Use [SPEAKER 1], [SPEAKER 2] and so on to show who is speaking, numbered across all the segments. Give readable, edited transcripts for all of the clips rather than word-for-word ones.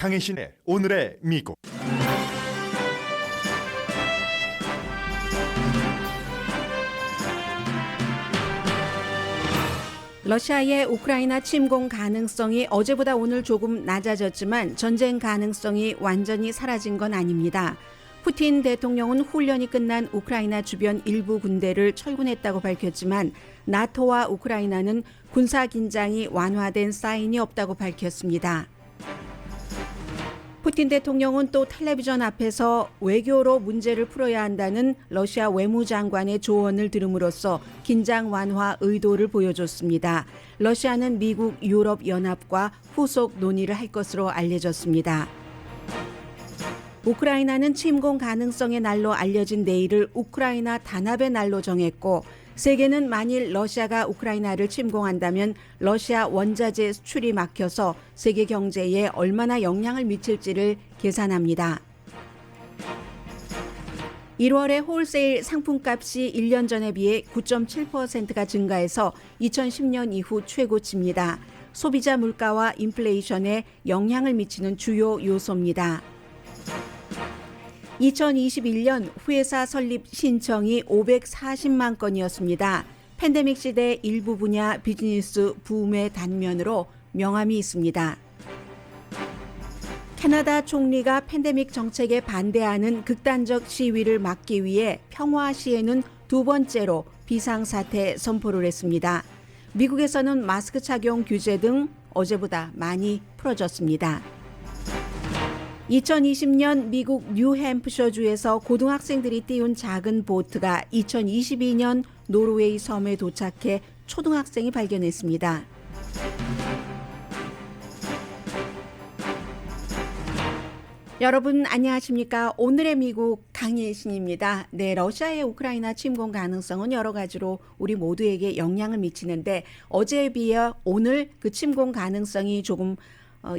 [SPEAKER 1] 강혜신의 오늘의 미국.
[SPEAKER 2] 러시아의 우크라이나 침공 가능성이 어제보다 오늘 조금 낮아졌지만 전쟁 가능성이 완전히 사라진 건 아닙니다. 푸틴 대통령은 훈련이 끝난 우크라이나 주변 일부 군대를 철군했다고 밝혔지만 나토와 우크라이나는 군사 긴장이 완화된 사인이 없다고 밝혔습니다. 푸틴 대통령은 또 텔레비전 앞에서 외교로 문제를 풀어야 한다는 러시아 외무장관의 조언을 들음으로써 긴장 완화 의도를 보여줬습니다. 러시아는 미국, 유럽연합과 후속 논의를 할 것으로 알려졌습니다. 우크라이나는 침공 가능성의 날로 알려진 내일을 우크라이나 단합의 날로 정했고, 세계는 만일 러시아가 우크라이나를 침공한다면 러시아 원자재 수출이 막혀서 세계 경제에 얼마나 영향을 미칠지를 계산합니다. 1월에 홀세일 상품값이 1년 전에 비해 9.7%가 증가해서 2010년 이후 최고치입니다. 소비자 물가와 인플레이션에 영향을 미치는 주요 요소입니다. 2021년 회사 설립 신청이 540만 건이었습니다. 팬데믹 시대 일부 분야 비즈니스 붐의 단면으로 명암이 있습니다. 캐나다 총리가 팬데믹 정책에 반대하는 극단적 시위를 막기 위해 평화 시에는 두 번째로 비상사태 선포를 했습니다. 미국에서는 마스크 착용 규제 등 어제보다 많이 풀어졌습니다. 2020년 미국 뉴햄프셔주에서 고등학생들이 띄운 작은 보트가 2022년 노르웨이 섬에 도착해 초등학생이 발견했습니다. 여러분 안녕하십니까? 오늘의 미국 강예신입니다. 네, 러시아의 우크라이나 침공 가능성은 여러 가지로 우리 모두에게 영향을 미치는데 어제에 비해 오늘 그 침공 가능성이 조금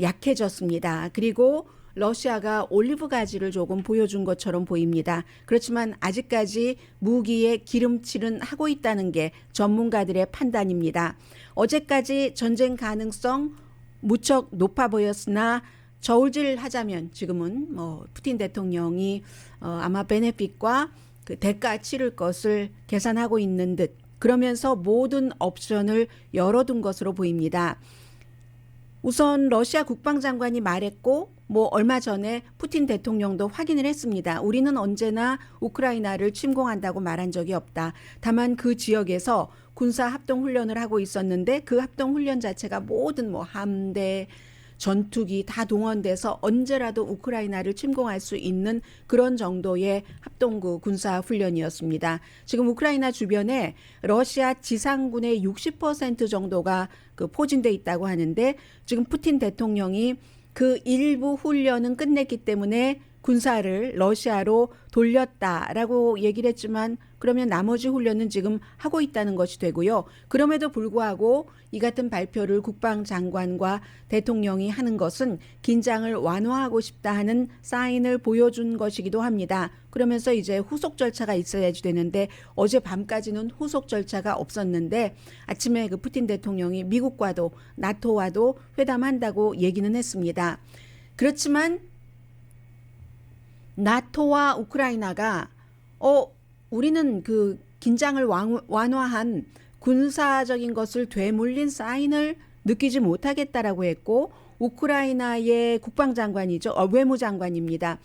[SPEAKER 2] 약해졌습니다. 그리고 러시아가 올리브 가지를 조금 보여준 것처럼 보입니다. 그렇지만 아직까지 무기의 기름칠은 하고 있다는 게 전문가들의 판단입니다. 어제까지 전쟁 가능성 무척 높아 보였으나 저울질 하자면 지금은 푸틴 대통령이 아마 베네핏과 그 대가 치를 것을 계산하고 있는 듯, 그러면서 모든 옵션을 열어둔 것으로 보입니다. 우선 러시아 국방장관이 말했고 얼마 전에 푸틴 대통령도 확인을 했습니다. 우리는 언제나 우크라이나를 침공한다고 말한 적이 없다. 다만 그 지역에서 군사 합동훈련을 하고 있었는데 그 합동훈련 자체가 모든 함대, 전투기 다 동원돼서 언제라도 우크라이나를 침공할 수 있는 그런 정도의 합동구 군사훈련이었습니다. 지금 우크라이나 주변에 러시아 지상군의 60% 정도가 포진돼 있다고 하는데 지금 푸틴 대통령이 그 일부 훈련은 끝냈기 때문에 군사를 러시아로 돌렸다라고 얘기를 했지만 그러면 나머지 훈련은 지금 하고 있다는 것이 되고요. 그럼에도 불구하고 이 같은 발표를 국방장관과 대통령이 하는 것은 긴장을 완화하고 싶다 하는 사인을 보여준 것이기도 합니다. 그러면서 이제 후속 절차가 있어야지 되는데 어제 밤까지는 후속 절차가 없었는데 아침에 그 푸틴 대통령이 미국과도 나토와도 회담한다고 얘기는 했습니다. 그렇지만 나토와 우크라이나가 우리는 그 긴장을 완화한 군사적인 것을 되물린 사인을 느끼지 못하겠다라고 했고, 우크라이나의 국방장관이죠. 외무장관입니다.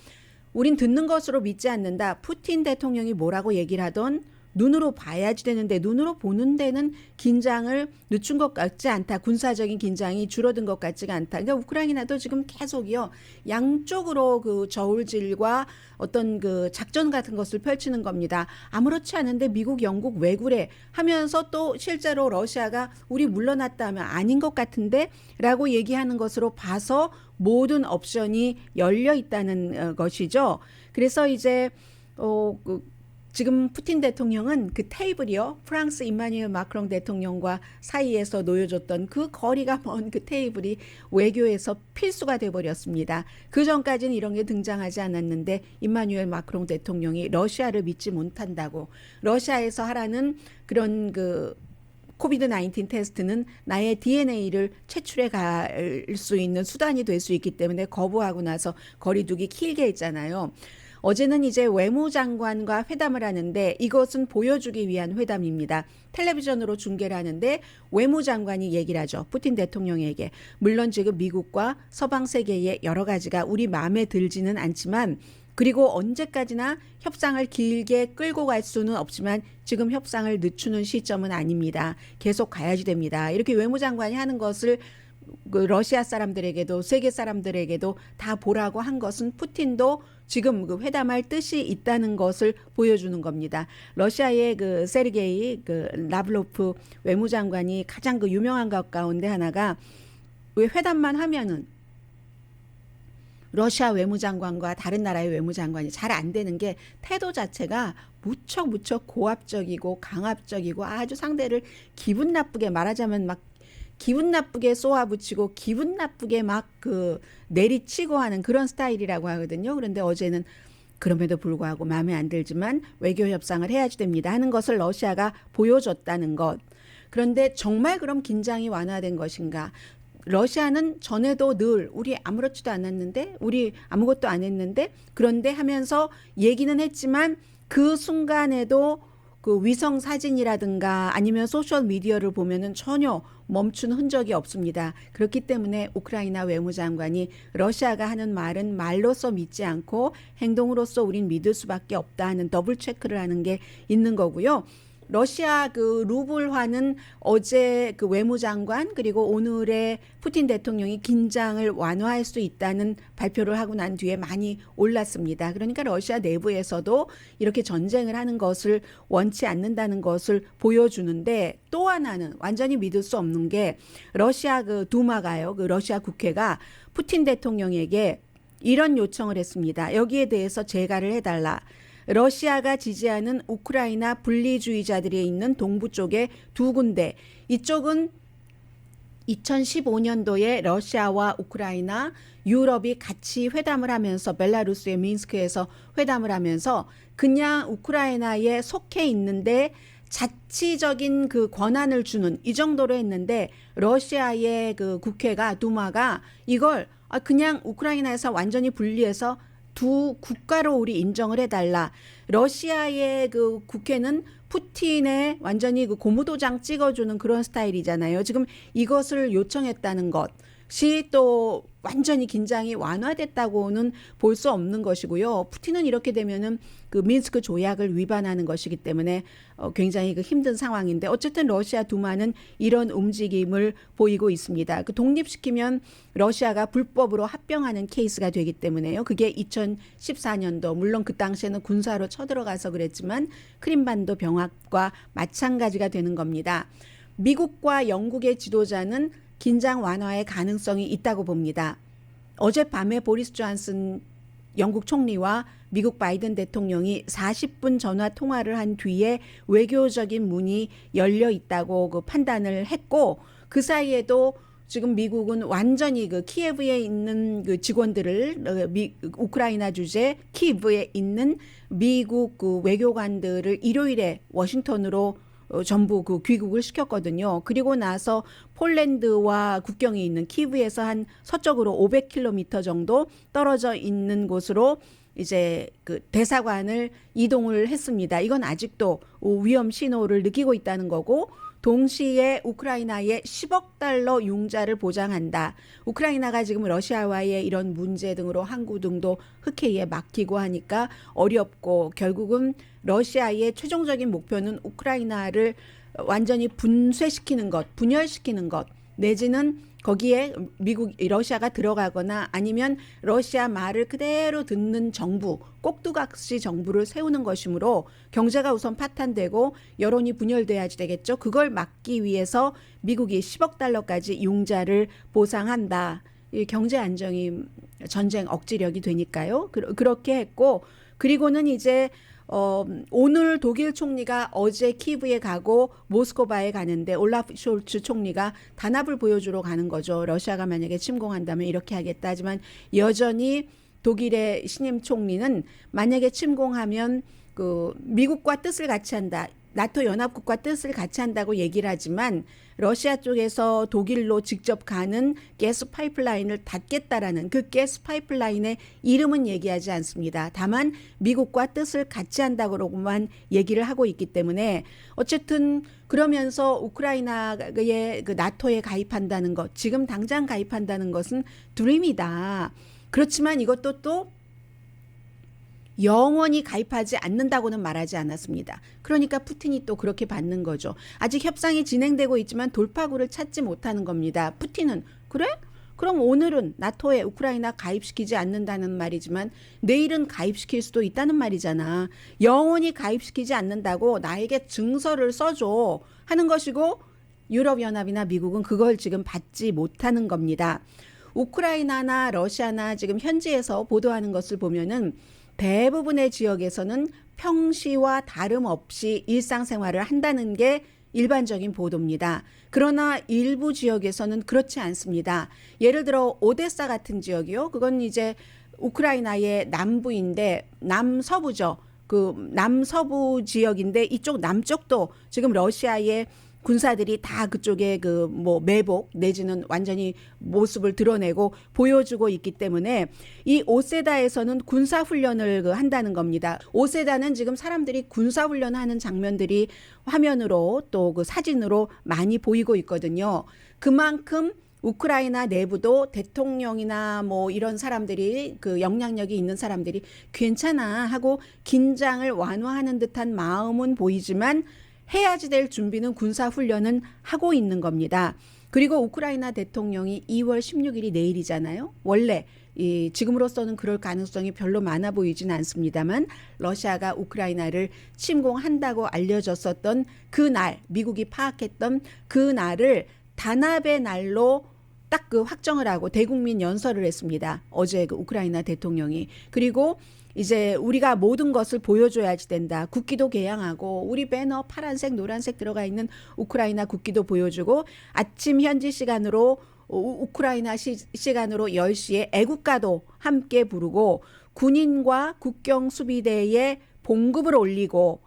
[SPEAKER 2] 우린 듣는 것으로 믿지 않는다. 푸틴 대통령이 뭐라고 얘기를 하던 눈으로 봐야지 되는데 눈으로 보는 데는 긴장을 늦춘 것 같지 않다. 군사적인 긴장이 줄어든 것 같지가 않다. 그러니까 우크라이나도 지금 계속이요. 양쪽으로 그 저울질과 어떤 그 작전 같은 것을 펼치는 겁니다. 아무렇지 않은데 미국, 영국 왜 그래 하면서 또 실제로 러시아가 우리 물러났다 하면 아닌 것 같은데 라고 얘기하는 것으로 봐서 모든 옵션이 열려 있다는 것이죠. 그래서 이제 지금 푸틴 대통령은 그 테이블이요. 프랑스 임마누엘 마크롱 대통령과 사이에서 놓여졌던 그 거리가 먼 그 테이블이 외교에서 필수가 돼버렸습니다. 그 전까지는 이런 게 등장하지 않았는데 임마누엘 마크롱 대통령이 러시아를 믿지 못한다고, 러시아에서 하라는 그런 그 코비드 19 테스트는 나의 DNA를 채출해 갈 수 있는 수단이 될 수 있기 때문에 거부하고 나서 거리두기 길게 했잖아요. 어제는 이제 외무장관과 회담을 하는데 이것은 보여주기 위한 회담입니다. 텔레비전으로 중계를 하는데 외무장관이 얘기를 하죠. 푸틴 대통령에게. 물론 지금 미국과 서방 세계의 여러 가지가 우리 마음에 들지는 않지만 그리고 언제까지나 협상을 길게 끌고 갈 수는 없지만 지금 협상을 늦추는 시점은 아닙니다. 계속 가야지 됩니다. 이렇게 외무장관이 하는 것을 그 러시아 사람들에게도 세계 사람들에게도 다 보라고 한 것은 푸틴도 지금 그 회담할 뜻이 있다는 것을 보여주는 겁니다. 러시아의 그 세르게이 그 라브로프 외무장관이 가장 그 유명한 것 가운데 하나가 왜 회담만 하면은 러시아 외무장관과 다른 나라의 외무장관이 잘 안 되는 게 태도 자체가 무척 고압적이고 강압적이고 아주 상대를 기분 나쁘게 말하자면 막 기분 나쁘게 쏘아붙이고 기분 나쁘게 막 그 내리치고 하는 그런 스타일이라고 하거든요. 그런데 어제는 그럼에도 불구하고 마음에 안 들지만 외교 협상을 해야지 됩니다 하는 것을 러시아가 보여줬다는 것. 그런데 정말 그럼 긴장이 완화된 것인가? 러시아는 전에도 늘 우리 아무렇지도 않았는데 우리 아무것도 안 했는데 그런데 하면서 얘기는 했지만 그 순간에도 그 위성 사진이라든가 아니면 소셜 미디어를 보면은 전혀 멈춘 흔적이 없습니다. 그렇기 때문에 우크라이나 외무장관이 러시아가 하는 말은 말로써 믿지 않고 행동으로써 우린 믿을 수밖에 없다 하는 더블 체크를 하는 게 있는 거고요. 러시아 그 루블화는 어제 그 외무장관 그리고 오늘의 푸틴 대통령이 긴장을 완화할 수 있다는 발표를 하고 난 뒤에 많이 올랐습니다. 그러니까 러시아 내부에서도 이렇게 전쟁을 하는 것을 원치 않는다는 것을 보여주는데 또 하나는 완전히 믿을 수 없는 게 러시아 그 두마가요. 그 러시아 국회가 푸틴 대통령에게 이런 요청을 했습니다. 여기에 대해서 재가를 해달라. 러시아가 지지하는 우크라이나 분리주의자들이 있는 동부 쪽에 두 군데 이쪽은 2015년도에 러시아와 우크라이나 유럽이 같이 회담을 하면서 벨라루스의 민스크에서 회담을 하면서 그냥 우크라이나에 속해 있는데 자치적인 그 권한을 주는 이 정도로 했는데 러시아의 그 국회가 두마가 이걸 그냥 우크라이나에서 완전히 분리해서 두 국가로 우리 인정을 해달라. 러시아의 그 국회는 푸틴의 완전히 그 고무도장 찍어주는 그런 스타일이잖아요. 지금 이것을 요청했다는 것이 또 완전히 긴장이 완화됐다고는 볼 수 없는 것이고요. 푸틴은 이렇게 되면은 그 민스크 조약을 위반하는 것이기 때문에 굉장히 그 힘든 상황인데 어쨌든 러시아 두마는 이런 움직임을 보이고 있습니다. 그 독립시키면 러시아가 불법으로 합병하는 케이스가 되기 때문에요. 그게 2014년도 물론 그 당시에는 군사로 쳐들어가서 그랬지만 크림반도 병합과 마찬가지가 되는 겁니다. 미국과 영국의 지도자는 긴장 완화의 가능성이 있다고 봅니다. 어젯밤에 보리스 존슨 영국 총리와 미국 바이든 대통령이 40분 전화 통화를 한 뒤에 외교적인 문이 열려 있다고 그 판단을 했고 그 사이에도 지금 미국은 완전히 그 키예브에 있는 그 직원들을 우크라이나 주재 키예브에 있는 미국 그 외교관들을 일요일에 워싱턴으로 전부 그 귀국을 시켰거든요. 그리고 나서 폴란드와 국경이 있는 키브에서 한 서쪽으로 500km 정도 떨어져 있는 곳으로 이제 그 대사관을 이동을 했습니다. 이건 아직도 위험 신호를 느끼고 있다는 거고 동시에 우크라이나에 10억 달러 융자를 보장한다. 우크라이나가 지금 러시아와의 이런 문제 등으로 항구 등도 흑해에 막히고 하니까 어렵고 결국은 러시아의 최종적인 목표는 우크라이나를 완전히 분쇄시키는 것, 분열시키는 것 내지는 거기에 러시아가 들어가거나 아니면 러시아 말을 그대로 듣는 정부, 꼭두각시 정부를 세우는 것이므로 경제가 우선 파탄되고 여론이 분열돼야지 되겠죠. 그걸 막기 위해서 미국이 10억 달러까지 융자를 보상한다. 이 경제 안정이 전쟁 억지력이 되니까요. 그렇게 했고 그리고는 이제 오늘 독일 총리가 어제 키브에 가고 모스크바에 가는데 올라프 숄츠 총리가 단합을 보여주러 가는 거죠. 러시아가 만약에 침공한다면 이렇게 하겠다 하지만 여전히 독일의 신임 총리는 만약에 침공하면 그 미국과 뜻을 같이 한다. 나토 연합국과 뜻을 같이 한다고 얘기를 하지만 러시아 쪽에서 독일로 직접 가는 가스 파이프라인을 닫겠다라는 그 가스 파이프라인의 이름은 얘기하지 않습니다. 다만 미국과 뜻을 같이 한다고만 얘기를 하고 있기 때문에 어쨌든 그러면서 우크라이나의 그 나토에 가입한다는 것, 지금 당장 가입한다는 것은 드림이다. 그렇지만 이것도 또 영원히 가입하지 않는다고는 말하지 않았습니다. 그러니까 푸틴이 또 그렇게 받는 거죠. 아직 협상이 진행되고 있지만 돌파구를 찾지 못하는 겁니다. 푸틴은 그래? 그럼 오늘은 나토에 우크라이나 가입시키지 않는다는 말이지만 내일은 가입시킬 수도 있다는 말이잖아. 영원히 가입시키지 않는다고 나에게 증서를 써줘 하는 것이고 유럽연합이나 미국은 그걸 지금 받지 못하는 겁니다. 우크라이나나 러시아나 지금 현지에서 보도하는 것을 보면은 대부분의 지역에서는 평시와 다름없이 일상생활을 한다는 게 일반적인 보도입니다. 그러나 일부 지역에서는 그렇지 않습니다. 예를 들어 오데사 같은 지역이요. 그건 이제 우크라이나의 남부인데 남서부죠. 그 남서부 지역인데 이쪽 남쪽도 지금 러시아의 군사들이 다 그쪽에 그 뭐 매복 내지는 완전히 모습을 드러내고 보여주고 있기 때문에 이 오세다에서는 군사 훈련을 한다는 겁니다. 오세다는 지금 사람들이 군사 훈련하는 장면들이 화면으로 또 그 사진으로 많이 보이고 있거든요. 그만큼 우크라이나 내부도 대통령이나 뭐 이런 사람들이 그 영향력이 있는 사람들이 괜찮아 하고 긴장을 완화하는 듯한 마음은 보이지만 해야지 될 준비는 군사훈련은 하고 있는 겁니다. 그리고 우크라이나 대통령이 2월 16일이 내일이잖아요. 원래 지금으로서는 그럴 가능성이 별로 많아 보이진 않습니다만 러시아가 우크라이나를 침공한다고 알려졌었던 그 날, 미국이 파악했던 그 날을 단합의 날로 딱 그 확정을 하고 대국민 연설을 했습니다. 어제 그 우크라이나 대통령이. 그리고 이제 우리가 모든 것을 보여줘야지 된다. 국기도 개양하고 우리 배너 파란색 노란색 들어가 있는 우크라이나 국기도 보여주고 아침 현지 시간으로 우크라이나 시간으로 10시에 애국가도 함께 부르고 군인과 국경수비대의 봉급을 올리고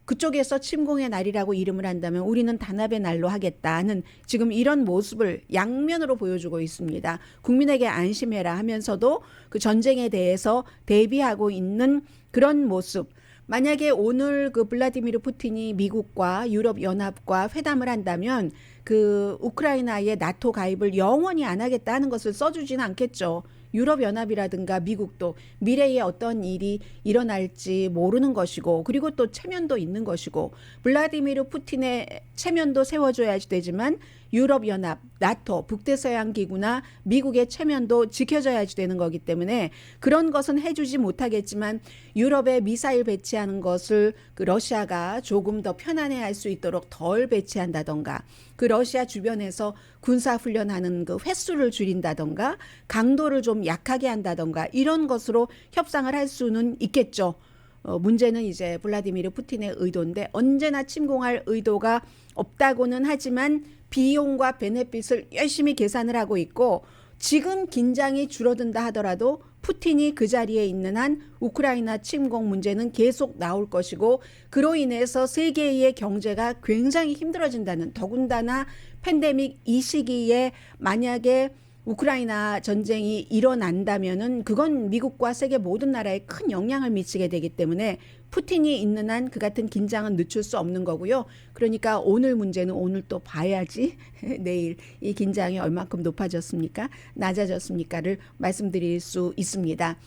[SPEAKER 2] 그쪽에서 침공의 날이라고 이름을 한다면 우리는 단합의 날로 하겠다는 지금 이런 모습을 양면으로 보여주고 있습니다. 국민에게 안심해라 하면서도 그 전쟁에 대해서 대비하고 있는 그런 모습. 만약에 오늘 그 블라디미르 푸틴이 미국과 유럽연합과 회담을 한다면 그 우크라이나의 나토 가입을 영원히 안 하겠다는 것을 써주지는 않겠죠. 유럽연합이라든가 미국도 미래에 어떤 일이 일어날지 모르는 것이고 그리고 또 체면도 있는 것이고 블라디미르 푸틴의 체면도 세워줘야지 되지만 유럽연합, 나토, 북대서양기구나 미국의 체면도 지켜져야지 되는 거기 때문에 그런 것은 해주지 못하겠지만 유럽에 미사일 배치하는 것을 그 러시아가 조금 더 편안해할 수 있도록 덜 배치한다던가 그 러시아 주변에서 군사훈련하는 그 횟수를 줄인다던가 강도를 좀 약하게 한다던가 이런 것으로 협상을 할 수는 있겠죠. 문제는 이제 블라디미르 푸틴의 의도인데 언제나 침공할 의도가 없다고는 하지만 비용과 베네핏을 열심히 계산을 하고 있고 지금 긴장이 줄어든다 하더라도 푸틴이 그 자리에 있는 한 우크라이나 침공 문제는 계속 나올 것이고 그로 인해서 세계의 경제가 굉장히 힘들어진다는 더군다나 팬데믹 이 시기에 만약에 우크라이나 전쟁이 일어난다면은 그건 미국과 세계 모든 나라에 큰 영향을 미치게 되기 때문에 푸틴이 있는 한 그 같은 긴장은 늦출 수 없는 거고요. 그러니까 오늘 문제는 오늘 또 봐야지 내일 이 긴장이 얼마큼 높아졌습니까? 낮아졌습니까를 말씀드릴 수 있습니다.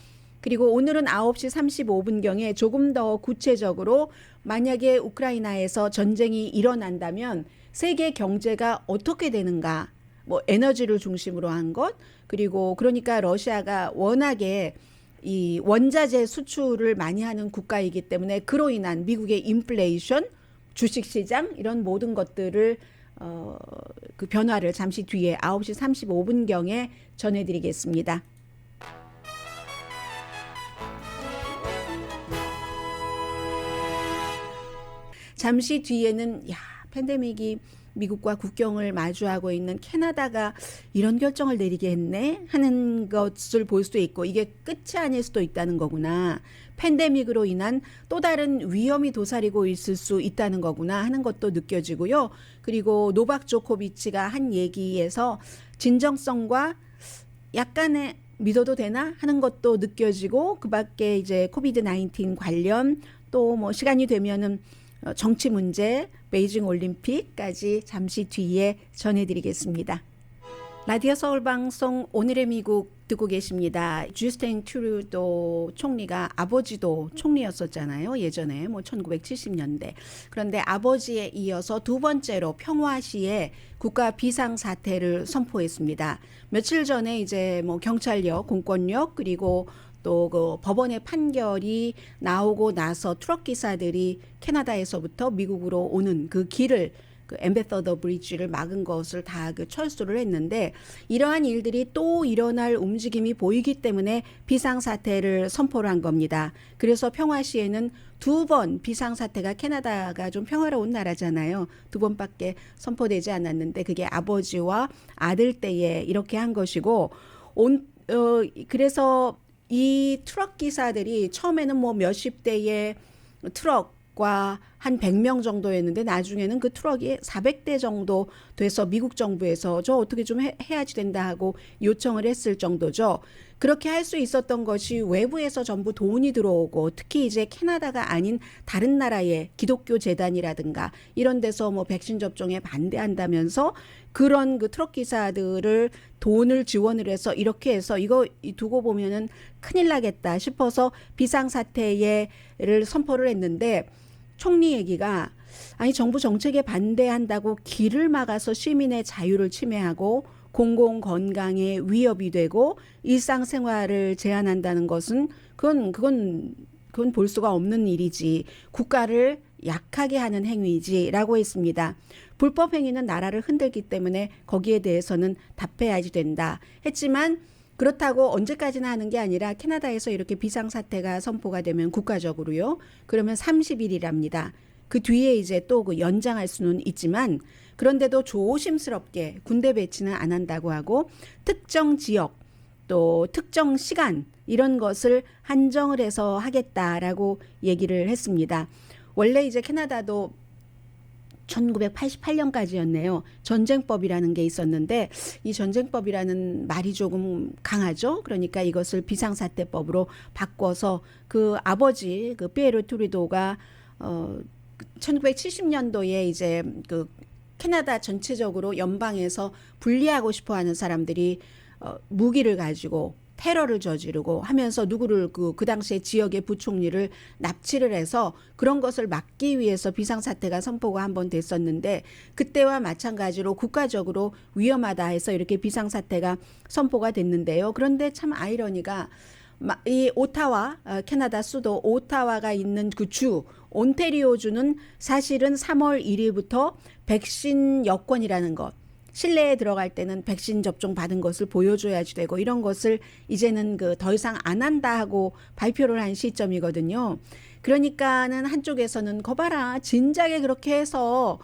[SPEAKER 2] 그리고 오늘은 9시 35분경에 조금 더 구체적으로 만약에 우크라이나에서 전쟁이 일어난다면 세계 경제가 어떻게 되는가? 뭐 에너지를 중심으로 한 것 그리고 그러니까 러시아가 워낙에 이 원자재 수출을 많이 하는 국가이기 때문에 그로 인한 미국의 인플레이션, 주식시장 이런 모든 것들을 그 변화를 잠시 뒤에 9시 35분경에 전해드리겠습니다. 잠시 뒤에는 팬데믹이 미국과 국경을 마주하고 있는 캐나다가 이런 결정을 내리게 했네 하는 것을 볼 수 있고, 이게 끝이 아닐 수도 있다는 거구나. 팬데믹으로 인한 또 다른 위험이 도사리고 있을 수 있다는 거구나 하는 것도 느껴지고요. 그리고 노박 조코비치가 한 얘기에서 진정성과 약간의 믿어도 되나 하는 것도 느껴지고, 그 밖에 이제 코비드 19 관련 또 뭐 시간이 되면은 정치 문제, 베이징 올림픽까지 잠시 뒤에 전해드리겠습니다. 라디오 서울 방송 오늘의 미국 듣고 계십니다. 주스틴 트루도 총리가 아버지도 총리였었잖아요. 예전에 뭐 1970년대. 그런데 아버지에 이어서 두 번째로 평화시에 국가 비상사태를 선포했습니다. 며칠 전에 이제 뭐 경찰력, 공권력, 그리고 또 그 법원의 판결이 나오고 나서 트럭 기사들이 캐나다에서부터 미국으로 오는 그 길을, 그 엠베서더 브리지를 막은 것을 다 그 철수를 했는데, 이러한 일들이 또 일어날 움직임이 보이기 때문에 비상사태를 선포를 한 겁니다. 그래서 평화시에는 두 번 비상사태가, 캐나다가 좀 평화로운 나라잖아요. 두 번밖에 선포되지 않았는데 그게 아버지와 아들 때에 이렇게 한 것이고, 그래서 이 트럭 기사들이 처음에는 뭐 몇십 대의 트럭과 한 100명 정도였는데 나중에는 그 트럭이 400대 정도 돼서 미국 정부에서 저 어떻게 좀 해야지 된다 하고 요청을 했을 정도죠. 그렇게 할 수 있었던 것이 외부에서 전부 돈이 들어오고, 특히 이제 캐나다가 아닌 다른 나라의 기독교 재단이라든가 이런 데서 뭐 백신 접종에 반대한다면서 그런 그 트럭 기사들을 돈을 지원을 해서 이렇게 해서 이거 두고 보면은 큰일 나겠다 싶어서 비상사태를 선포를 했는데, 총리 얘기가 아니 정부 정책에 반대한다고 길을 막아서 시민의 자유를 침해하고 공공 건강에 위협이 되고 일상생활을 제한한다는 것은 그건 볼 수가 없는 일이지, 국가를 약하게 하는 행위지라고 했습니다. 불법 행위는 나라를 흔들기 때문에 거기에 대해서는 답해야지 된다 했지만, 그렇다고 언제까지나 하는 게 아니라 캐나다에서 이렇게 비상사태가 선포가 되면 국가적으로요, 그러면 30일이랍니다. 그 뒤에 이제 또 그 연장할 수는 있지만, 그런데도 조심스럽게 군대 배치는 안 한다고 하고, 특정 지역 또 특정 시간 이런 것을 한정을 해서 하겠다라고 얘기를 했습니다. 원래 이제 캐나다도 1988년까지였네요. 전쟁법이라는 게 있었는데, 이 전쟁법이라는 말이 조금 강하죠. 그러니까 이것을 비상사태법으로 바꿔서 그 아버지 그 피에르 투리도가 1970년도에 이제 그 캐나다 전체적으로 연방에서 분리하고 싶어하는 사람들이 무기를 가지고 테러를 저지르고 하면서 누구를 그 당시에 지역의 부총리를 납치를 해서 그런 것을 막기 위해서 비상사태가 선포가 한번 됐었는데, 그때와 마찬가지로 국가적으로 위험하다 해서 이렇게 비상사태가 선포가 됐는데요. 그런데 참 아이러니가 이 오타와, 캐나다 수도 오타와가 있는 그 주 온태리오주는 사실은 3월 1일부터 백신 여권이라는 것, 실내에 들어갈 때는 백신 접종 받은 것을 보여줘야지 되고, 이런 것을 이제는 그 더 이상 안 한다 하고 발표를 한 시점이거든요. 그러니까는 한쪽에서는 거봐라, 진작에 그렇게 해서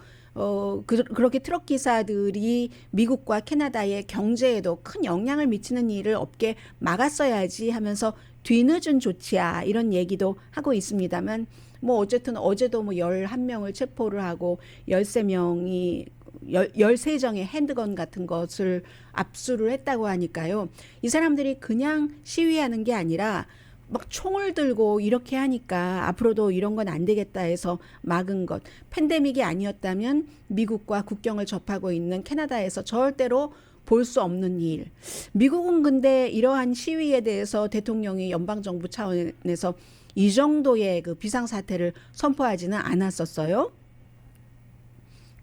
[SPEAKER 2] 그렇게 트럭 기사들이 미국과 캐나다의 경제에도 큰 영향을 미치는 일을 없게 막았어야지 하면서 뒤늦은 조치야, 이런 얘기도 하고 있습니다만, 뭐 어쨌든 어제도 뭐 11명을 체포를 하고 13명이 13정의 핸드건 같은 것을 압수를 했다고 하니까요. 이 사람들이 그냥 시위하는 게 아니라 막 총을 들고 이렇게 하니까 앞으로도 이런 건 안 되겠다 해서 막은 것. 팬데믹이 아니었다면 미국과 국경을 접하고 있는 캐나다에서 절대로 볼 수 없는 일. 미국은 근데 이러한 시위에 대해서 대통령이 연방정부 차원에서 이 정도의 그 비상사태를 선포하지는 않았었어요.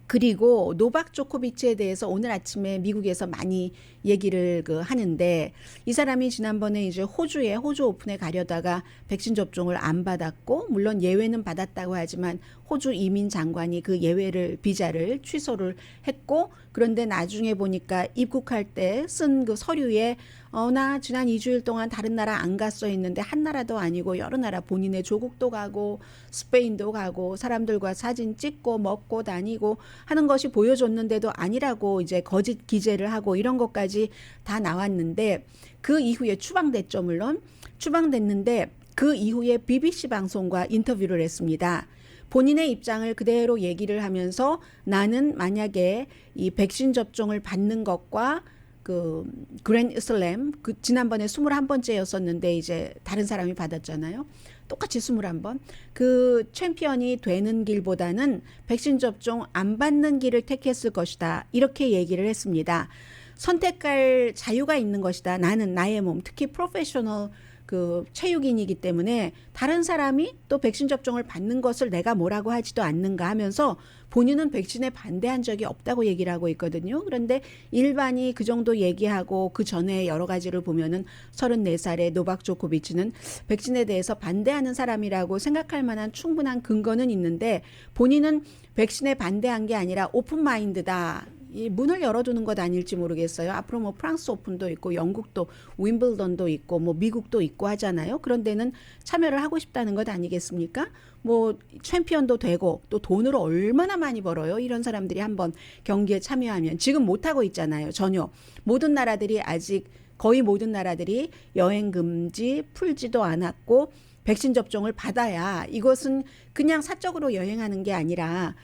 [SPEAKER 2] 그리고 노박 조코비치에 대해서 오늘 아침에 미국에서 많이 얘기를 하는데, 이 사람이 지난번에 이제 호주 오픈에 가려다가 백신 접종을 안 받았고, 물론 예외는 받았다고 하지만 호주 이민 장관이 그 예외를, 비자를 취소를 했고, 그런데 나중에 보니까 입국할 때 쓴 그 서류에 나 지난 2주일 동안 다른 나라 안 갔어 했는데 한 나라도 아니고 여러 나라 본인의 조국도 가고 스페인도 가고 사람들과 사진 찍고 먹고 다니고 하는 것이 보여줬는데도 아니라고 이제 거짓 기재를 하고 이런 것까지 다 나왔는데 그 이후에 추방됐죠. 물론 추방됐는데 그 이후에 BBC 방송과 인터뷰를 했습니다. 본인의 입장을 그대로 얘기를 하면서 나는 만약에 이 백신 접종을 받는 것과 그 그랜드 슬램 지난번에 21번째였었는데 이제 다른 사람이 받았잖아요. 똑같이 21번. 그 챔피언이 되는 길보다는 백신 접종 안 받는 길을 택했을 것이다. 이렇게 얘기를 했습니다. 선택할 자유가 있는 것이다. 나는 나의 몸, 특히 프로페셔널 그 체육인이기 때문에 다른 사람이 또 백신 접종을 받는 것을 내가 뭐라고 하지도 않는가 하면서 본인은 백신에 반대한 적이 없다고 얘기를 하고 있거든요. 그런데 일반이 그 정도 얘기하고 그 전에 여러 가지를 보면은 34살의 노박 조코비치는 백신에 대해서 반대하는 사람이라고 생각할 만한 충분한 근거는 있는데 본인은 백신에 반대한 게 아니라 오픈 마인드다. 이 문을 열어두는 것 아닐지 모르겠어요. 앞으로 뭐 프랑스 오픈도 있고 영국도 윈블던도 있고 뭐 미국도 있고 하잖아요. 그런 데는 참여를 하고 싶다는 것 아니겠습니까? 뭐 챔피언도 되고 또 돈을 얼마나 많이 벌어요. 이런 사람들이 한번 경기에 참여하면 지금 못하고 있잖아요. 전혀. 모든 나라들이 아직 거의 모든 나라들이 여행 금지 풀지도 않았고 백신 접종을 받아야 이것은 그냥 사적으로 여행하는 게 아니라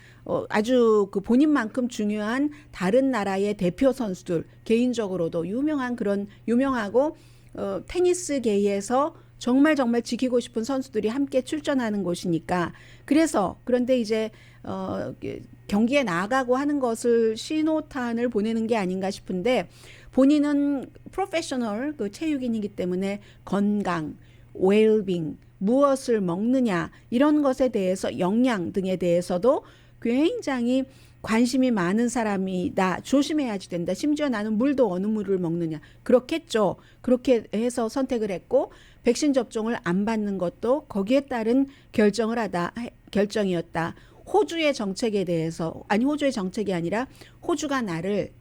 [SPEAKER 2] 아주 그 본인만큼 중요한 다른 나라의 대표 선수들 개인적으로도 유명하고 테니스계에서 정말 지키고 싶은 선수들이 함께 출전하는 곳이니까 그런데 이제 경기에 나가고 하는 것을 신호탄을 보내는 게 아닌가 싶은데 본인은 프로페셔널 그 체육인이기 때문에 건강, 웰빙, 무엇을 먹느냐 이런 것에 대해서 영양 등에 대해서도 굉장히 관심이 많은 사람이다. 조심해야지 된다. 심지어 나는 물도 어느 물을 먹느냐. 그렇겠죠. 그렇게 해서 선택을 했고 백신 접종을 안 받는 것도 거기에 따른 결정이었다. 호주의 정책에 대해서 호주의 정책이 아니라 호주가 나를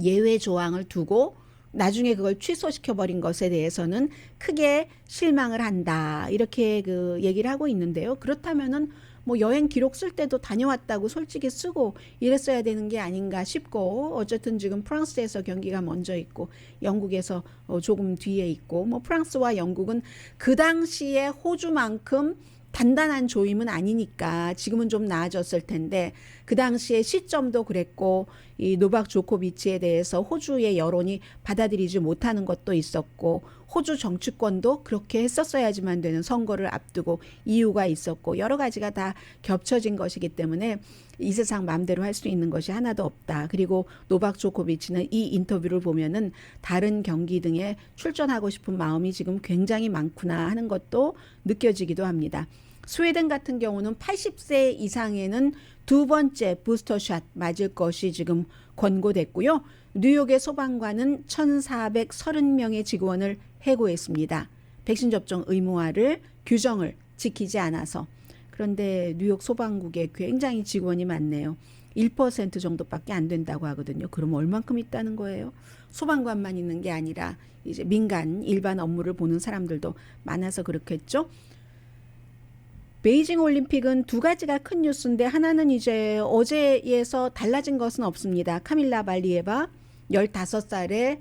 [SPEAKER 2] 예외 조항을 두고 나중에 그걸 취소시켜버린 것에 대해서는 크게 실망을 한다. 이렇게 그 얘기를 하고 있는데요. 그렇다면은 뭐 여행 기록 쓸 때도 다녀왔다고 솔직히 쓰고 이랬어야 되는 게 아닌가 싶고 어쨌든 지금 프랑스에서 경기가 먼저 있고 영국에서 조금 뒤에 있고 뭐 프랑스와 영국은 그 당시에 호주만큼 단단한 조임은 아니니까 지금은 좀 나아졌을 텐데 그 당시에 시점도 그랬고 이 노박 조코비치에 대해서 호주의 여론이 받아들이지 못하는 것도 있었고 호주 정치권도 그렇게 했었어야지만 되는 선거를 앞두고 이유가 있었고 여러 가지가 다 겹쳐진 것이기 때문에 이 세상 마음대로 할 수 있는 것이 하나도 없다. 그리고 노박 조코비치는 이 인터뷰를 보면은 다른 경기 등에 출전하고 싶은 마음이 지금 굉장히 많구나 하는 것도 느껴지기도 합니다. 스웨덴 같은 경우는 80세 이상에는 두 번째 부스터샷 맞을 것이 지금 권고됐고요. 뉴욕의 소방관은 1,430명의 직원을 해고했습니다. 백신 접종 의무화를 규정을 지키지 않아서. 그런데 뉴욕 소방국에 굉장히 직원이 많네요. 1% 정도밖에 안 된다고 하거든요. 그럼 얼만큼 있다는 거예요? 소방관만 있는 게 아니라 이제 민간 일반 업무를 보는 사람들도 많아서 그렇겠죠. 베이징 올림픽은 두 가지가 큰 뉴스인데 하나는 이제 어제에서 달라진 것은 없습니다. 카밀라 발리에바 15살에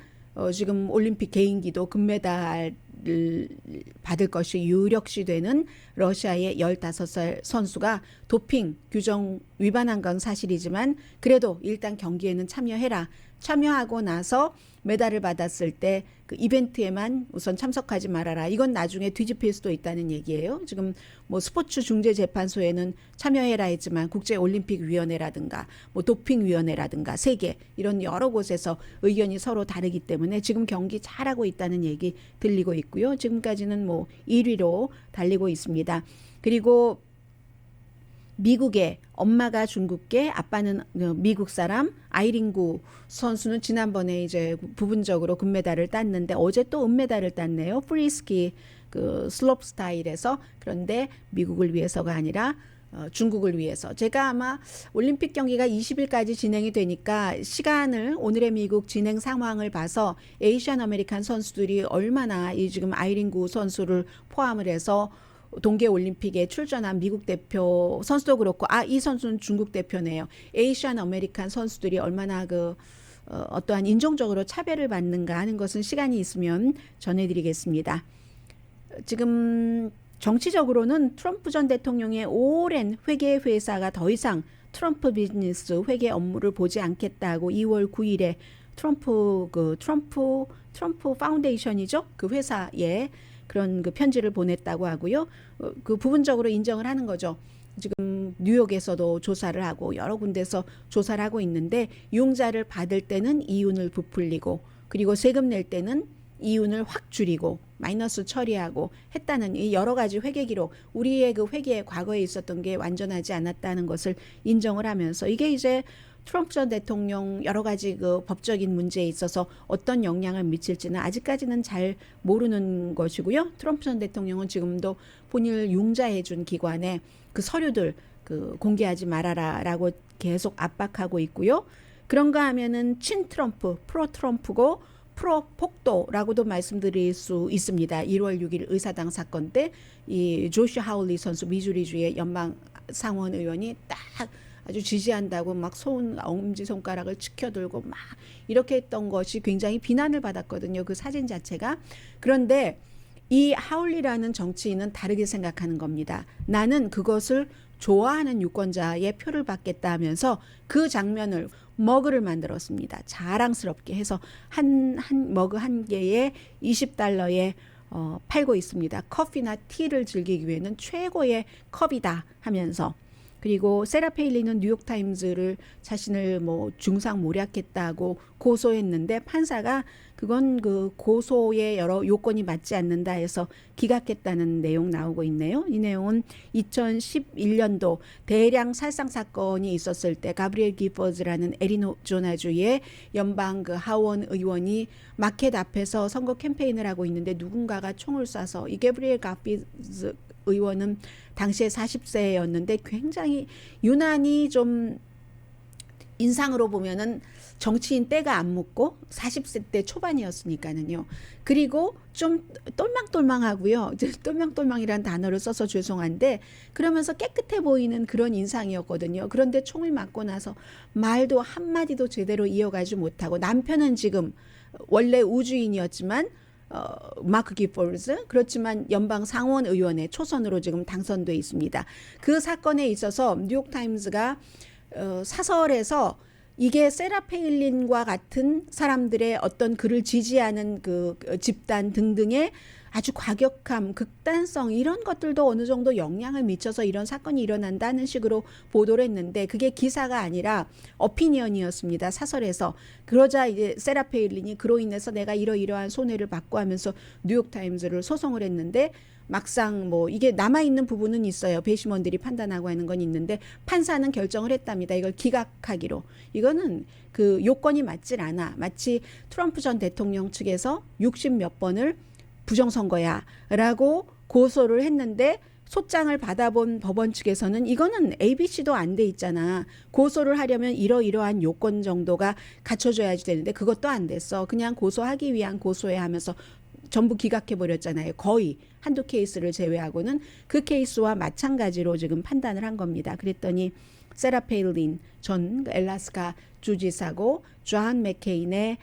[SPEAKER 2] 지금 올림픽 개인기도 금메달을 받을 것이 유력시 되는 러시아의 15살 선수가 도핑 규정 위반한 건 사실이지만 그래도 일단 경기에는 참여해라. 참여하고 나서 메달을 받았을 때 그 이벤트에만 우선 참석하지 말아라. 이건 나중에 뒤집힐 수도 있다는 얘기예요. 지금 뭐 스포츠 중재 재판소에는 참여해라 했지만 국제올림픽위원회라든가 뭐 도핑위원회라든가 세계 이런 여러 곳에서 의견이 서로 다르기 때문에 지금 경기 잘하고 있다는 얘기 들리고 있고요. 지금까지는 뭐 1위로 달리고 있습니다. 그리고 미국의 엄마가 중국계, 아빠는 미국 사람, 아이링구 선수는 지난번에 이제 부분적으로 금메달을 땄는데 어제 또 은메달을 땄네요. 프리스키 그 슬롭 스타일에서. 그런데 미국을 위해서가 아니라 중국을 위해서. 제가 아마 올림픽 경기가 20일까지 진행이 되니까 시간을 오늘의 미국 진행 상황을 봐서 에이시안 아메리칸 선수들이 얼마나 이 지금 아이린 구 선수를 포함을 해서 동계 올림픽에 출전한 미국 대표 선수도 그렇고 이 선수는 중국 대표네요. 에이시안 아메리칸 선수들이 얼마나 어떠한 인종적으로 차별을 받는가 하는 것은 시간이 있으면 전해드리겠습니다. 지금 정치적으로는 트럼프 전 대통령의 오랜 회계 회사가 더 이상 트럼프 비즈니스 회계 업무를 보지 않겠다고 2월 9일에 트럼프 파운데이션이죠. 그 회사에 그런 편지를 보냈다고 하고요. 그 부분적으로 인정을 하는 거죠. 지금 뉴욕에서도 조사를 하고 여러 군데서 조사를 하고 있는데 융자를 받을 때는 이윤을 부풀리고 그리고 세금 낼 때는 이윤을 확 줄이고 마이너스 처리하고 했다는 이 여러 가지 회계 기록, 우리의 그 회계에 과거에 있었던 게 완전하지 않았다는 것을 인정을 하면서 이게 이제 트럼프 전 대통령 여러 가지 법적인 문제에 있어서 어떤 영향을 미칠지는 아직까지는 잘 모르는 것이고요. 트럼프 전 대통령은 지금도 본인을 융자해 준 기관에 그 서류들 공개하지 말아라라고 계속 압박하고 있고요. 그런가 하면은 친 트럼프, 프로 트럼프고 프로 폭도라고도 말씀드릴 수 있습니다. 1월 6일 의사당 사건 때 이 조슈 하울리 선수 미주리주의 연방 상원 의원이 딱 아주 지지한다고 막 엄지손가락을 치켜들고 막 이렇게 했던 것이 굉장히 비난을 받았거든요. 그 사진 자체가. 그런데 이 하울리라는 정치인은 다르게 생각하는 겁니다. 나는 그것을 좋아하는 유권자의 표를 받겠다 하면서 그 장면을 머그를 만들었습니다. 자랑스럽게 해서 한 머그 한 개에 $20에 팔고 있습니다. 커피나 티를 즐기기 위해는 최고의 컵이다 하면서 그리고 세라 페일리는 뉴욕타임즈를 자신을 중상모략했다고 고소했는데 판사가 그건 그 고소의 여러 요건이 맞지 않는다 해서 기각했다는 내용 나오고 있네요. 이 내용은 2011년도 대량 살상 사건이 있었을 때 가브리엘 기퍼즈라는 애리조나주의 연방 하원 의원이 마켓 앞에서 선거 캠페인을 하고 있는데 누군가가 총을 쏴서 이 가브리엘 기퍼즈 의원은 당시에 40세였는데 굉장히 유난히 좀 인상으로 보면은 정치인 때가 안 묻고 40세 때 초반이었으니까는요. 그리고 좀 똘망똘망하고요. 똘망똘망이라는 단어를 써서 죄송한데 그러면서 깨끗해 보이는 그런 인상이었거든요. 그런데 총을 맞고 나서 말도 한마디도 제대로 이어가지 못하고 남편은 지금 원래 우주인이었지만 마크 기폴즈 그렇지만 연방 상원 의원의 초선으로 지금 당선돼 있습니다. 그 사건에 있어서 뉴욕타임즈가 사설에서 이게 세라 페일린과 같은 사람들의 어떤 그를 지지하는 집단 등등의 아주 과격함, 극단성 이런 것들도 어느 정도 영향을 미쳐서 이런 사건이 일어난다는 식으로 보도를 했는데 그게 기사가 아니라 어피니언이었습니다. 사설에서. 그러자 이제 세라 페일린이 그로 인해서 내가 이러이러한 손해를 받고 하면서 뉴욕타임즈를 소송을 했는데 막상 이게 남아있는 부분은 있어요. 배심원들이 판단하고 하는 건 있는데 판사는 결정을 했답니다. 이걸 기각하기로. 이거는 그 요건이 맞질 않아. 마치 트럼프 전 대통령 측에서 60몇 번을 부정선거야 라고 고소를 했는데 소장을 받아본 법원 측에서는 이거는 ABC도 안 돼 있잖아. 고소를 하려면 이러이러한 요건 정도가 갖춰져야지 되는데 그것도 안 됐어. 그냥 고소하기 위한 고소해 하면서 전부 기각해버렸잖아요. 거의 한두 케이스를 제외하고는 그 케이스와 마찬가지로 지금 판단을 한 겁니다. 그랬더니 세라 페일린 전 엘라스카 주지사고 존 맥케인의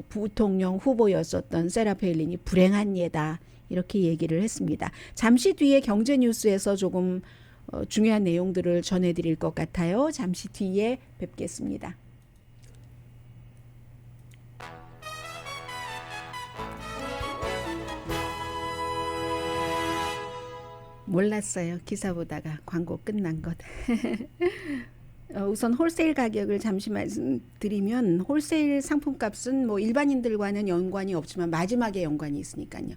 [SPEAKER 2] 부통령 후보였었던 세라 페일린이 불행한 예다 이렇게 얘기를 했습니다. 잠시 뒤에 경제뉴스에서 조금 중요한 내용들을 전해드릴 것 같아요. 잠시 뒤에 뵙겠습니다. 몰랐어요. 기사 보다가 광고 끝난 것. 우선 홀세일 가격을 잠시 말씀드리면 홀세일 상품값은 일반인들과는 연관이 없지만 마지막에 연관이 있으니까요.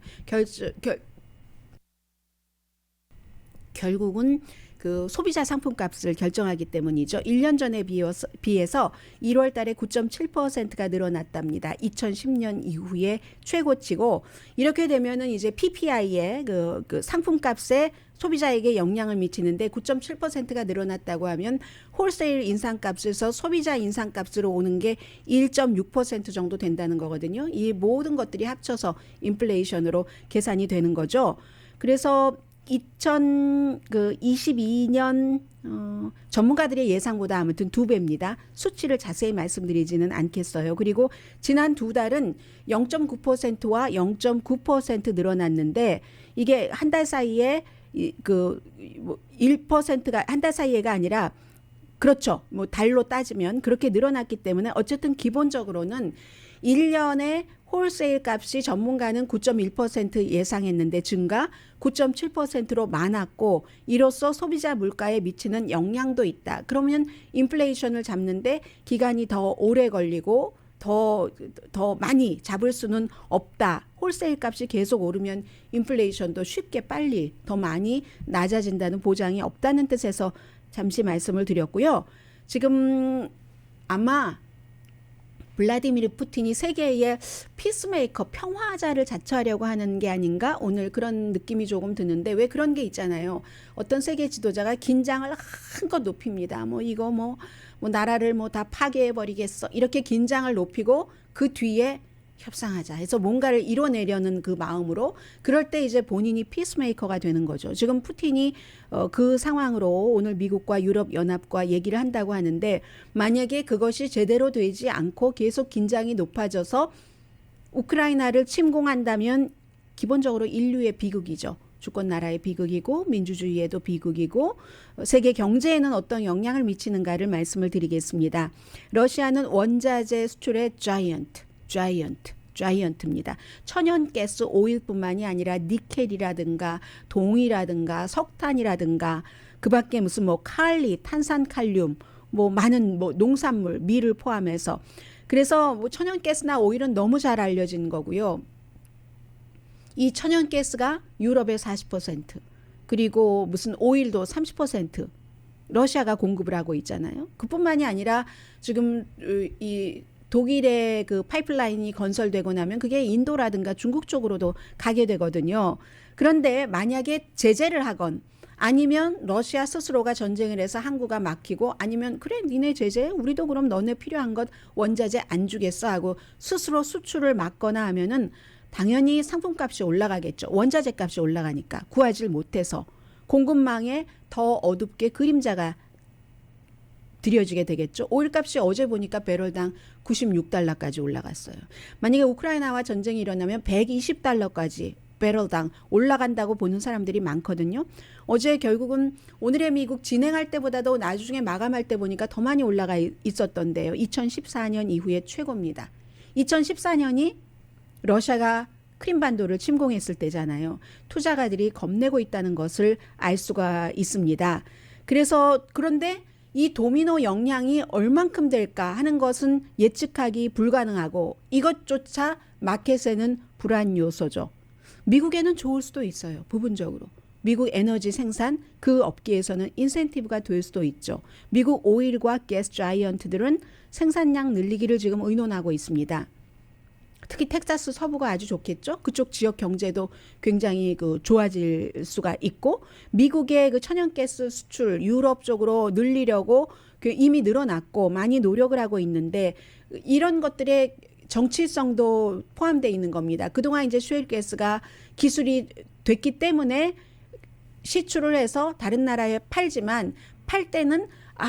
[SPEAKER 2] 결국은 그 소비자 상품값을 결정하기 때문이죠. 1년 전에 비해서 1월 달에 9.7%가 늘어났답니다. 2010년 이후에 최고치고, 이렇게 되면은 이제 PPI의 그 상품값에 소비자에게 영향을 미치는데 9.7%가 늘어났다고 하면 홀세일 인상값에서 소비자 인상값으로 오는 게 1.6% 정도 된다는 거거든요. 이 모든 것들이 합쳐서 인플레이션으로 계산이 되는 거죠. 그래서 2022년 전문가들의 예상보다 아무튼 2배입니다. 수치를 자세히 말씀드리지는 않겠어요. 그리고 지난 두 달은 0.9%와 0.9% 늘어났는데, 이게 한 달 사이에 1%가 한 달 사이에가 아니라, 그렇죠. 뭐 달로 따지면 그렇게 늘어났기 때문에 어쨌든 기본적으로는 1년에 홀세일 값이 전문가는 9.1% 예상했는데 증가 9.7%로 많았고, 이로써 소비자 물가에 미치는 영향도 있다. 그러면 인플레이션을 잡는데 기간이 더 오래 걸리고 더 많이 잡을 수는 없다. 홀세일 값이 계속 오르면 인플레이션도 쉽게 빨리 더 많이 낮아진다는 보장이 없다는 뜻에서 잠시 말씀을 드렸고요. 지금 아마 블라디미르 푸틴이 세계의 피스메이커, 평화자를 자처하려고 하는 게 아닌가, 오늘 그런 느낌이 조금 드는데, 왜 그런 게 있잖아요. 어떤 세계 지도자가 긴장을 한껏 높입니다. 이거 나라를 다 파괴해 버리겠어, 이렇게 긴장을 높이고 그 뒤에 협상하자 해서 뭔가를 이뤄내려는 그 마음으로, 그럴 때 이제 본인이 피스메이커가 되는 거죠. 지금 푸틴이 그 상황으로 오늘 미국과 유럽 연합과 얘기를 한다고 하는데, 만약에 그것이 제대로 되지 않고 계속 긴장이 높아져서 우크라이나를 침공한다면 기본적으로 인류의 비극이죠. 주권 나라의 비극이고 민주주의에도 비극이고 세계 경제에는 어떤 영향을 미치는가를 말씀을 드리겠습니다. 러시아는 원자재 수출의 자이언트입니다. 천연가스 오일뿐만이 아니라 니켈이라든가 동이라든가 석탄이라든가 그밖에 무슨 칼리, 탄산칼륨, 많은 농산물, 밀을 포함해서, 그래서 천연가스나 오일은 너무 잘 알려진 거고요. 이 천연가스가 유럽의 40%, 그리고 무슨 오일도 30% 러시아가 공급을 하고 있잖아요. 그뿐만이 아니라 지금 이 독일의 그 파이프라인이 건설되고 나면 그게 인도라든가 중국 쪽으로도 가게 되거든요. 그런데 만약에 제재를 하건, 아니면 러시아 스스로가 전쟁을 해서 항구가 막히고, 아니면 그래 니네 제재, 우리도 그럼 너네 필요한 것 원자재 안 주겠어 하고 스스로 수출을 막거나 하면은 당연히 상품값이 올라가겠죠. 원자재 값이 올라가니까 구하지 못해서 공급망에 더 어둡게 그림자가 들여지게 되겠죠. 오일값이 어제 보니까 배럴당 96달러까지 올라갔어요. 만약에 우크라이나와 전쟁이 일어나면 120달러까지 배럴당 올라간다고 보는 사람들이 많거든요. 어제 결국은 오늘의 미국 진행할 때보다도 나중에 마감할 때 보니까 더 많이 올라가 있었던데요. 2014년 이후에 최고입니다. 2014년이 러시아가 크림반도를 침공했을 때잖아요. 투자가들이 겁내고 있다는 것을 알 수가 있습니다. 그런데 이 도미노 영향이 얼만큼 될까 하는 것은 예측하기 불가능하고, 이것조차 마켓에는 불안 요소죠. 미국에는 좋을 수도 있어요. 부분적으로. 미국 에너지 생산 그 업계에서는 인센티브가 될 수도 있죠. 미국 오일과 가스 자이언트들은 생산량 늘리기를 지금 의논하고 있습니다. 특히 텍사스 서부가 아주 좋겠죠. 그쪽 지역 경제도 굉장히 좋아질 수가 있고, 미국의 그 천연가스 수출 유럽 쪽으로 늘리려고 이미 늘어났고 많이 노력을 하고 있는데, 이런 것들의 정치성도 포함되어 있는 겁니다. 그동안 이제 셰일가스가 기술이 됐기 때문에 시출을 해서 다른 나라에 팔지만, 팔 때는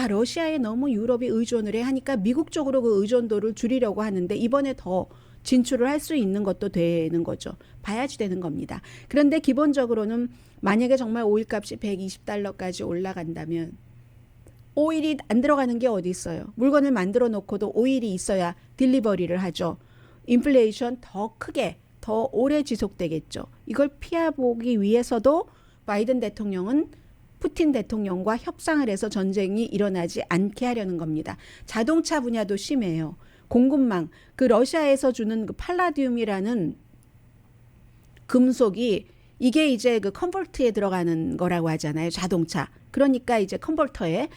[SPEAKER 2] 러시아에 너무 유럽이 의존을 해 하니까 미국 쪽으로 그 의존도를 줄이려고 하는데, 이번에 더 진출을 할 수 있는 것도 되는 거죠. 봐야지 되는 겁니다. 그런데 기본적으로는 만약에 정말 오일값이 120달러까지 올라간다면, 오일이 안 들어가는 게 어디 있어요. 물건을 만들어 놓고도 오일이 있어야 딜리버리를 하죠. 인플레이션 더 크게 더 오래 지속되겠죠. 이걸 피해보기 위해서도 바이든 대통령은 푸틴 대통령과 협상을 해서 전쟁이 일어나지 않게 하려는 겁니다. 자동차 분야도 심해요. 공급망, 그 러시아에서 주는 그 팔라디움이라는 금속이 이게 이제 그 컨버터에 들어가는 거라고 하잖아요. 자동차. 그러니까 이제 컨버터에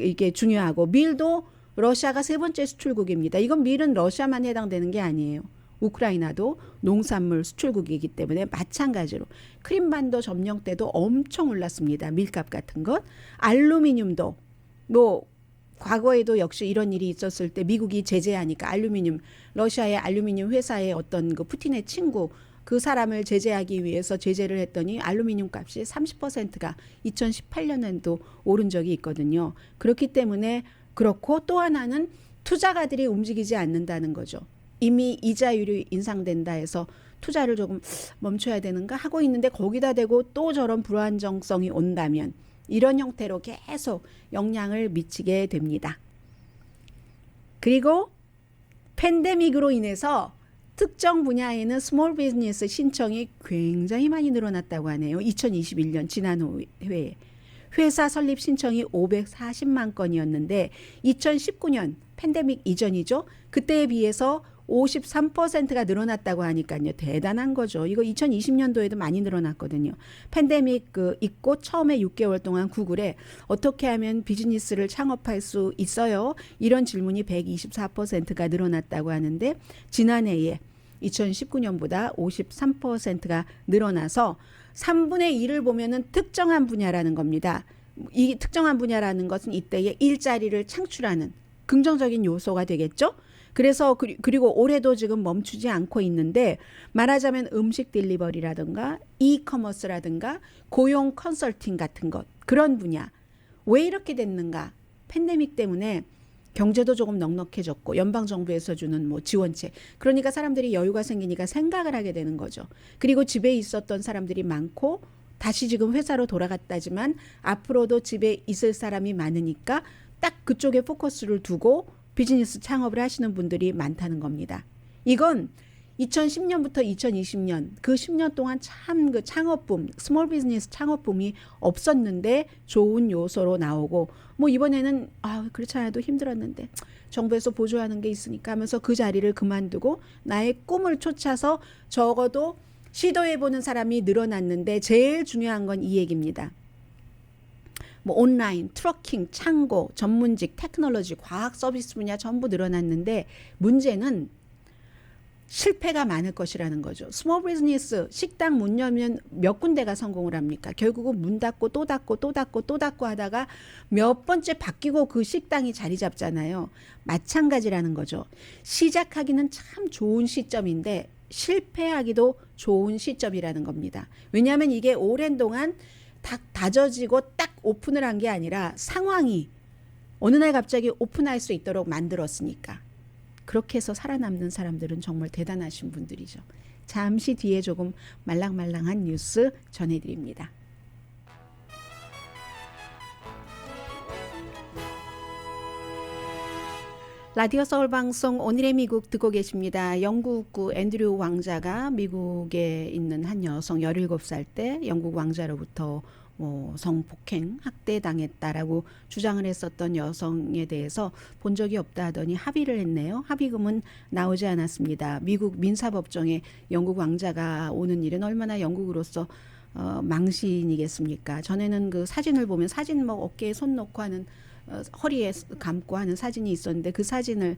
[SPEAKER 2] 이게 중요하고 밀도 러시아가 세 번째 수출국입니다. 이건 밀은 러시아만 해당되는 게 아니에요. 우크라이나도 농산물 수출국이기 때문에 마찬가지로 크림반도 점령 때도 엄청 올랐습니다. 밀값 같은 것. 알루미늄도 뭐 과거에도 역시 이런 일이 있었을 때 미국이 제재하니까 알루미늄 러시아의 알루미늄 회사의 어떤 그 푸틴의 친구 그 사람을 제재하기 위해서 제재를 했더니 알루미늄 값이 30%가 2018년에도 오른 적이 있거든요. 그렇기 때문에 그렇고 또 하나는 투자가들이 움직이지 않는다는 거죠. 이미 이자율이 인상된다 해서 투자를 조금 멈춰야 되는가 하고 있는데 거기다 대고 또 저런 불안정성이 온다면 이런 형태로 계속 영향을 미치게 됩니다. 그리고 팬데믹으로 인해서 특정 분야에는 스몰 비즈니스 신청이 굉장히 많이 늘어났다고 하네요. 2021년 지난 해에. 회사 설립 신청이 540만 건이었는데 2019년 팬데믹 이전이죠. 그때에 비해서 53%가 늘어났다고 하니까요. 대단한 거죠. 이거 2020년도에도 많이 늘어났거든요. 팬데믹 있고 처음에 6개월 동안 구글에 어떻게 하면 비즈니스를 창업할 수 있어요? 이런 질문이 124%가 늘어났다고 하는데 지난해에 2019년보다 53%가 늘어나서 3분의 1을 보면은 특정한 분야라는 겁니다. 이 특정한 분야라는 것은 이때의 일자리를 창출하는 긍정적인 요소가 되겠죠. 그래서 그리고 올해도 지금 멈추지 않고 있는데 말하자면 음식 딜리버리라든가 이커머스라든가 고용 컨설팅 같은 것 그런 분야 왜 이렇게 됐는가? 팬데믹 때문에 경제도 조금 넉넉해졌고 연방정부에서 주는 뭐 지원책 그러니까 사람들이 여유가 생기니까 생각을 하게 되는 거죠. 그리고 집에 있었던 사람들이 많고 다시 지금 회사로 돌아갔다지만 앞으로도 집에 있을 사람이 많으니까 딱 그쪽에 포커스를 두고 비즈니스 창업을 하시는 분들이 많다는 겁니다. 이건 2010년부터 2020년 그 10년 동안 참 그 창업붐, 스몰 비즈니스 창업붐이 없었는데 좋은 요소로 나오고 뭐 이번에는 그렇지 않아도 힘들었는데 정부에서 보조하는 게 있으니까 하면서 그 자리를 그만두고 나의 꿈을 쫓아서 적어도 시도해보는 사람이 늘어났는데 제일 중요한 건 이 얘기입니다. 뭐 온라인, 트러킹, 창고, 전문직, 테크놀로지, 과학 서비스 분야 전부 늘어났는데 문제는 실패가 많을 것이라는 거죠. 스몰 비즈니스 식당 문 열면 몇 군데가 성공을 합니까? 결국은 문 닫고 또 닫고 또 닫고 또 닫고 하다가 몇 번째 바뀌고 그 식당이 자리 잡잖아요. 마찬가지라는 거죠. 시작하기는 참 좋은 시점인데 실패하기도 좋은 시점이라는 겁니다. 왜냐하면 이게 오랜 동안 딱 다져지고 딱 오픈을 한 게 아니라 상황이 어느 날 갑자기 오픈할 수 있도록 만들었으니까. 그렇게 해서 살아남는 사람들은 정말 대단하신 분들이죠. 잠시 뒤에 조금 말랑말랑한 뉴스 전해드립니다. 라디오 서울 방송 오늘의 미국 듣고 계십니다. 영국구 앤드류 왕자가 미국에 있는 한 여성 17살 때 영국 왕자로부터 성폭행, 학대당했다라고 주장을 했었던 여성에 대해서 본 적이 없다 하더니 합의를 했네요. 합의금은 나오지 않았습니다. 미국 민사법정에 영국 왕자가 오는 일은 얼마나 영국으로서 망신이겠습니까? 전에는 그 사진을 보면 사진 어깨에 손 놓고 하는 허리에 감고 하는 사진이 있었는데 그 사진을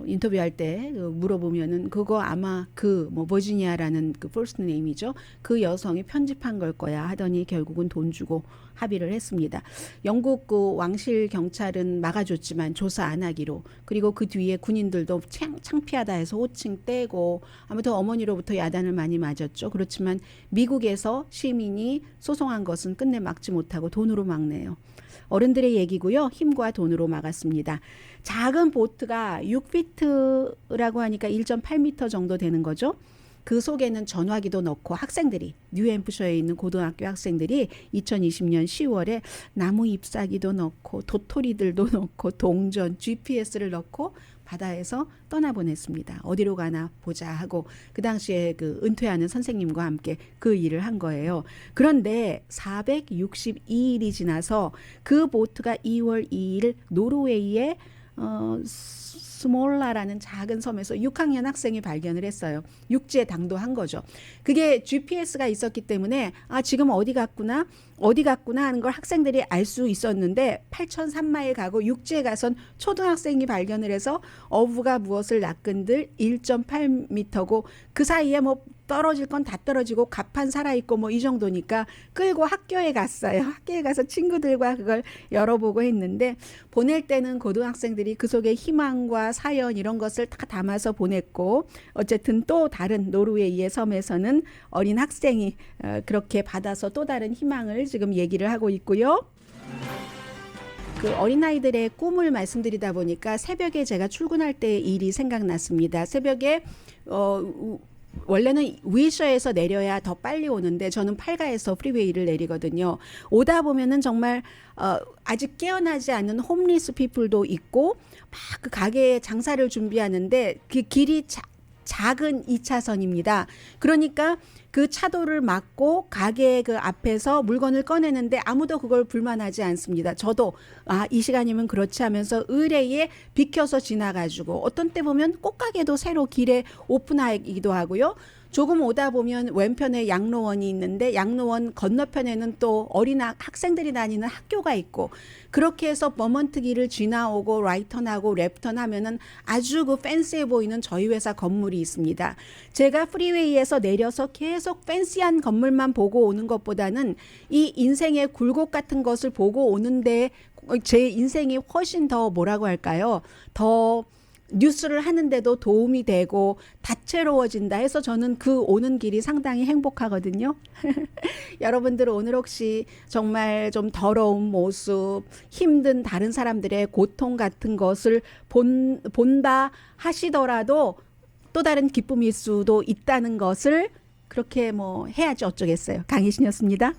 [SPEAKER 2] 인터뷰할 때 물어보면은 그거 아마 버지니아라는 그 퍼스트 네임이죠. 그 여성이 편집한 걸 거야 하더니 결국은 돈 주고 합의를 했습니다. 영국 그 왕실 경찰은 막아줬지만 조사 안 하기로 그리고 그 뒤에 군인들도 창피하다 해서 호칭 떼고 아무튼 어머니로부터 야단을 많이 맞았죠. 그렇지만 미국에서 시민이 소송한 것은 끝내 막지 못하고 돈으로 막네요. 어른들의 얘기고요. 힘과 돈으로 막았습니다. 작은 보트가 6피트라고 하니까 1.8m 정도 되는 거죠. 그 속에는 전화기도 넣고 학생들이 뉴햄프셔에 있는 고등학교 학생들이 2020년 10월에 나무 잎사귀도 넣고 도토리들도 넣고 동전, GPS를 넣고 바다에서 떠나보냈습니다. 어디로 가나 보자 하고 그 당시에 그 은퇴하는 선생님과 함께 그 일을 한 거예요. 그런데 462일이 지나서 그 보트가 2월 2일 노르웨이의 스몰라라는 작은 섬에서 6학년 학생이 발견을 했어요. 육지에 당도한 거죠. 그게 GPS가 있었기 때문에 지금 어디 갔구나 하는 걸 학생들이 알 수 있었는데 8,003마일 가고 육지에 가선 초등학생이 발견을 해서 어부가 무엇을 낚은들 1.8m고 그 사이에 뭐 떨어질 건 다 떨어지고 갑판 살아있고 뭐 이 정도니까 끌고 학교에 갔어요. 학교에 가서 친구들과 그걸 열어보고 했는데 보낼 때는 고등학생들이 그 속에 희망과 사연 이런 것을 다 담아서 보냈고 어쨌든 또 다른 노르웨이의 섬에서는 어린 학생이 그렇게 받아서 또 다른 희망을 지금 얘기를 하고 있고요. 그 어린아이들의 꿈을 말씀드리다 보니까 새벽에 제가 출근할 때 일이 생각났습니다. 새벽에 원래는 위셔에서 내려야 더 빨리 오는데 저는 팔가에서 프리웨이를 내리거든요. 오다 보면은 정말 아직 깨어나지 않은 홈리스 피플도 있고 막 그 가게에 장사를 준비하는데 그 길이 작은 2차선입니다. 그러니까 그 차도를 막고 가게 그 앞에서 물건을 꺼내는데 아무도 그걸 불만하지 않습니다. 저도 이 시간이면 그렇지 하면서 의뢰에 비켜서 지나가지고 어떤 때 보면 꽃가게도 새로 길에 오픈하기도 하고요. 조금 오다 보면 왼편에 양로원이 있는데 양로원 건너편에는 또 어린 학생들이 다니는 학교가 있고 그렇게 해서 버먼트 길을 지나오고 라이턴하고 랩턴 하면은 아주 그 팬시해 보이는 저희 회사 건물이 있습니다. 제가 프리웨이에서 내려서 계속 팬시한 건물만 보고 오는 것보다는 이 인생의 굴곡 같은 것을 보고 오는데 제 인생이 훨씬 더 뭐라고 할까요? 더 뉴스를 하는데도 도움이 되고 다채로워진다 해서 저는 그 오는 길이 상당히 행복하거든요. 여러분들 오늘 혹시 정말 좀 더러운 모습, 힘든 다른 사람들의 고통 같은 것을 본다 하시더라도 또 다른 기쁨일 수도 있다는 것을 그렇게 뭐 해야지 어쩌겠어요. 강희신이었습니다.